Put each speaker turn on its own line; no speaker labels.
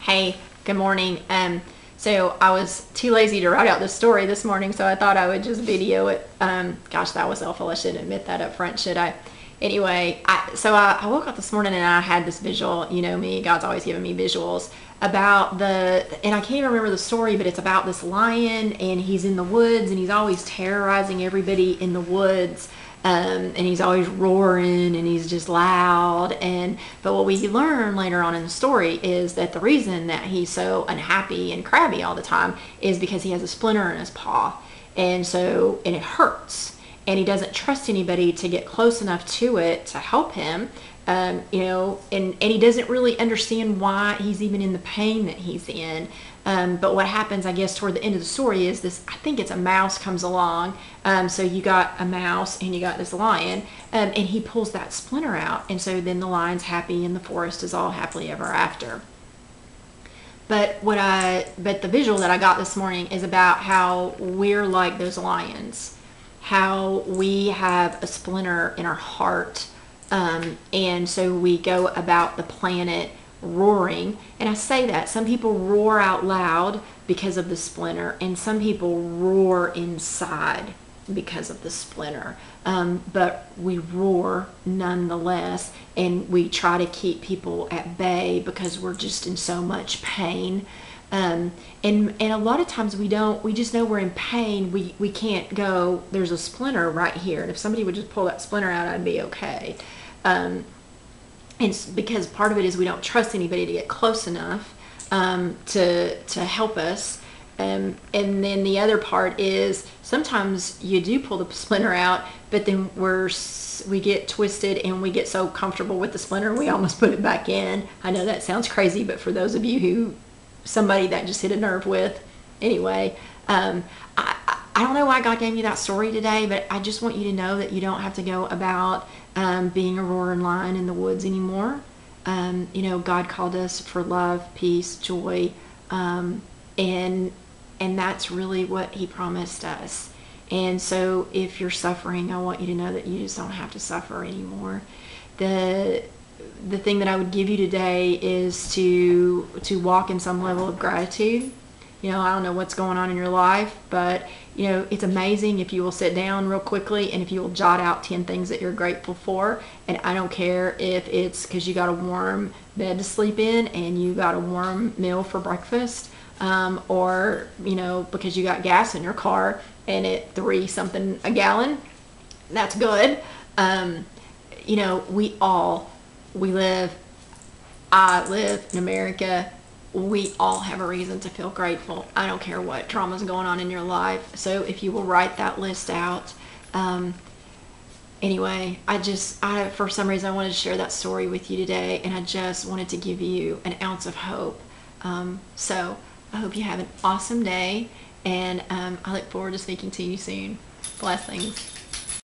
Hey, good morning. So I was too lazy to write out this story this morning, so I thought I would just video it. Gosh, that was awful. I shouldn't admit that up front, should I? Anyway, I woke up this morning and I had this visual. You know me, God's always giving me visuals about and I can't even remember the story, but it's about this lion and he's in the woods and he's always terrorizing everybody in the woods. And he's always roaring and he's just loud. But what we learn later on in the story is that the reason that he's so unhappy and crabby all the time is because he has a splinter in his paw, and it hurts, and he doesn't trust anybody to get close enough to it to help him. And he doesn't really understand why he's even in the pain that he's in. But what happens, I guess, toward the end of the story is this, I think it's a mouse comes along. So you got a mouse and you got this lion, and he pulls that splinter out. And so then the lion's happy and the forest is all happily ever after. But the visual that I got this morning is about how we're like those lions, how we have a splinter in our heart. And so we go about the planet roaring. And I say that some people roar out loud because of the splinter, and some people roar inside because of the splinter. But we roar nonetheless, and we try to keep people at bay because we're just in so much pain. And a lot of times we just know we're in pain. We can't go, there's a splinter right here, and if somebody would just pull that splinter out, I'd be okay. And it's because part of it is we don't trust anybody to get close enough to help us. And then the other part is sometimes you do pull the splinter out, but then we get twisted and we get so comfortable with the splinter we almost put it back in. I know that sounds crazy, but for those of you somebody that just hit a nerve with, anyway, I don't know why God gave me that story today, but I just want you to know that you don't have to go about being a roaring lion in the woods anymore. God called us for love, peace, joy, and that's really what He promised us. And so if you're suffering, I want you to know that you just don't have to suffer anymore. The thing that I would give you today is to walk in some level of gratitude. I don't know what's going on in your life, but it's amazing if you will sit down real quickly and if you will jot out 10 things that you're grateful for. And I don't care if it's because you got a warm bed to sleep in and you got a warm meal for breakfast, or because you got gas in your car and it $3 something a gallon. That's good. I live in America. We all have a reason to feel grateful. I don't care what trauma's going on in your life. So if you will write that list out. Anyway, for some reason I wanted to share that story with you today, and I just wanted to give you an ounce of hope. So I hope you have an awesome day, and I look forward to speaking to you soon. Blessings.